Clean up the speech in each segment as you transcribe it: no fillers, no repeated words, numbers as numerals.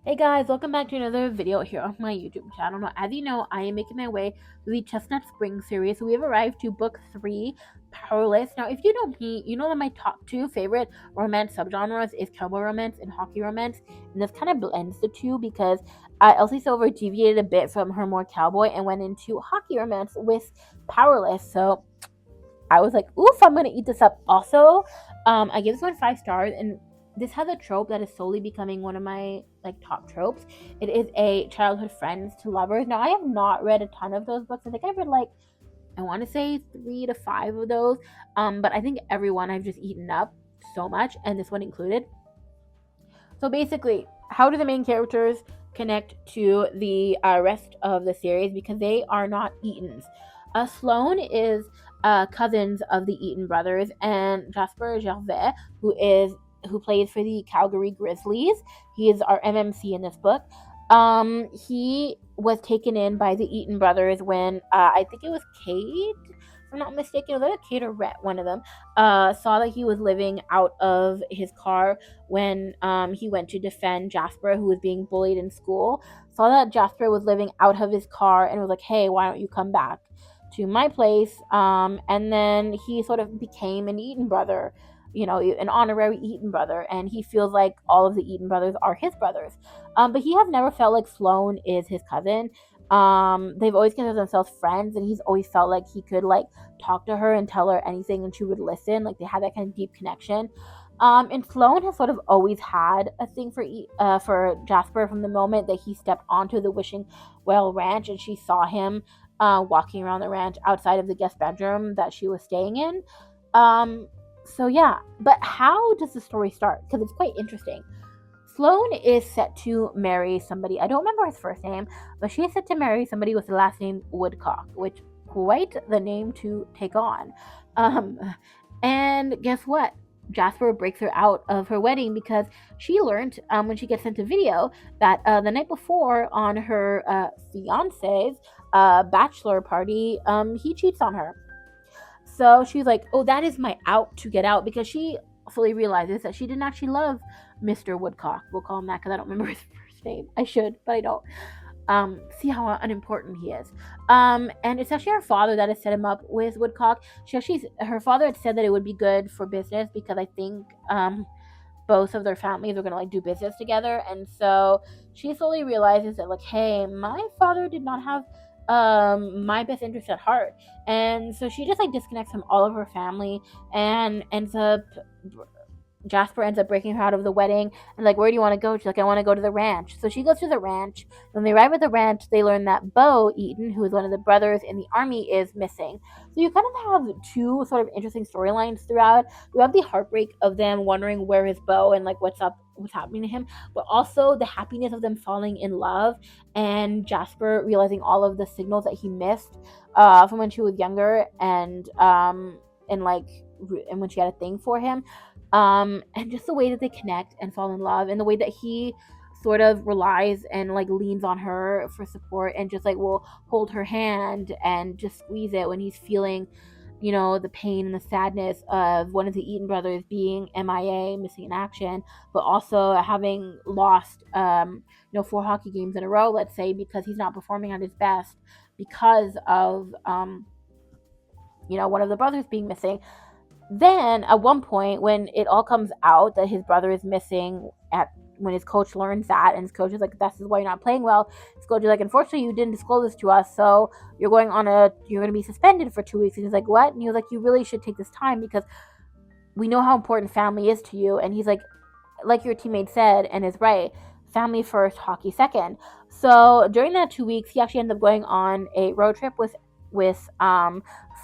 Hey guys, welcome back to another video here on my YouTube channel. Now, as you know, I am making my way through the Chestnut Springs series. So we have arrived to book 3, Powerless. Now, if you know me, you know that my top 2 favorite romance subgenres is cowboy romance and hockey romance. And this kind of blends the two because Elsie Silver deviated a bit from her more cowboy and went into hockey romance with Powerless. So I was like, oof, I'm gonna eat this up. Also, I give this one 5 stars, and this has a trope that is slowly becoming one of my like top tropes. It is a childhood friends to lovers. Now, I have not read a ton of those books. I think I've read like I want to say 3 to 5 of those. But I think everyone I've just eaten up so much, and this one included. So basically, how do the main characters connect to the rest of the series? Because they are not Eatons. Sloane is cousins of the Eaton brothers, and Jasper Gervais, who plays for the Calgary Grizzlies. He is our MMC in this book. He was taken in by the Eaton brothers when I think it was Kate, if I'm not mistaken, was that Kate or Rhett? One of them saw that he was living out of his car when he went to defend Jasper, who was being bullied in school. Saw that Jasper was living out of his car and was like, "Hey, why don't you come back to my place?" And then he sort of became an Eaton brother, an honorary Eaton brother, and he feels like all of the Eaton brothers are his brothers. But he has never felt like Sloane is his cousin. They've always considered themselves friends, and he's always felt like he could like talk to her and tell her anything, and she would listen. Like they had that kind of deep connection. And Sloane has sort of always had a thing for Jasper from the moment that he stepped onto the Wishing Well Ranch, and she saw him walking around the ranch outside of the guest bedroom that she was staying in. So yeah, but how does the story start? Because it's quite interesting. Sloane is set to marry somebody. I don't remember his first name, but she is set to marry somebody with the last name Woodcock, which quite the name to take on. Um, and guess what? Jasper breaks her out of her wedding because she learned when she gets sent a video that the night before on her fiance's bachelor party, he cheats on her. So she's like, "Oh, that is my out to get out," because she fully realizes that she didn't actually love Mr. Woodcock. We'll call him that because I don't remember his first name. I should, but I don't. See how unimportant he is. And it's actually her father that has set him up with Woodcock. Her father had said that it would be good for business because I think both of their families are gonna like do business together, and so she slowly realizes that like, hey, my father did not have my best interest at heart, and so she just like disconnects from all of her family and ends up Jasper ends up breaking her out of the wedding and like, where do you want to go? She's like, I want to go to the ranch. So she goes to the ranch. When they arrive at the ranch, they learn that Bo Eaton, who is one of the brothers in the army, is missing. So you kind of have two sort of interesting storylines throughout. You have the heartbreak of them wondering where is Bo and like what's happening to him, but also the happiness of them falling in love and Jasper realizing all of the signals that he missed from when she was younger and like and when she had a thing for him, and just the way that they connect and fall in love and the way that he sort of relies and like leans on her for support and just like will hold her hand and just squeeze it when he's feeling the pain and the sadness of one of the Eaton brothers being MIA, missing in action, but also having lost 4 hockey games in a row, let's say, because he's not performing at his best because of one of the brothers being missing. Then at one point, when it all comes out that his brother is missing, at when his coach learns that, and his coach is like, "This is why you're not playing well." His coach is like, "Unfortunately, you didn't disclose this to us, so you're going to be suspended for 2 weeks." And he's like, "What?" And he was like, "You really should take this time because we know how important family is to you." And he's like your teammate said, and is right. Family first, hockey second. So during that 2 weeks, he actually ended up going on a road trip with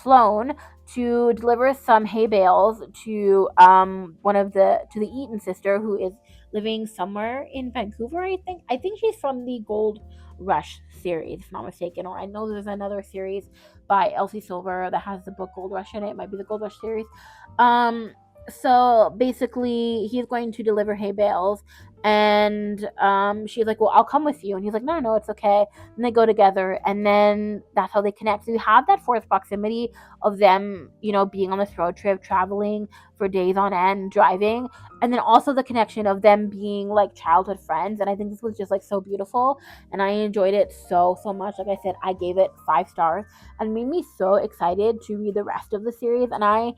Sloane to deliver some hay bales to the Eaton sister, who is living somewhere in Vancouver. I think she's from the Gold Rush series, if I'm not mistaken. Or I know there's another series by Elsie Silver that has the book Gold Rush in it. It might be the Gold Rush series. So basically, he's going to deliver hay bales, And she's like, well, I'll come with you, and he's like, no, no, it's okay. And they go together, and then that's how they connect. So you have that forced proximity of them, being on this road trip, traveling for days on end, driving, and then also the connection of them being like childhood friends. And I think this was just like so beautiful, and I enjoyed it so much. Like I said, I gave it 5 stars, and made me so excited to read the rest of the series. And I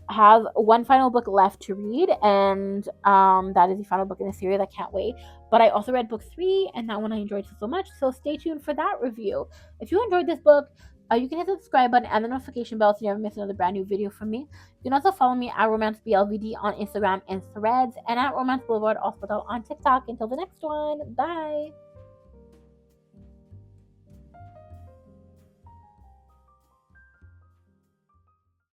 have one final book left to read, and that is the final book in the series. I can't wait. But I also read book 3, and that one I enjoyed so much. So stay tuned for that review. If you enjoyed this book, you can hit the subscribe button and the notification bell so you never miss another brand new video from me. You can also follow me at RomanceBLVD on Instagram and Threads, and at Romance Boulevard, also on TikTok. Until the next one, bye.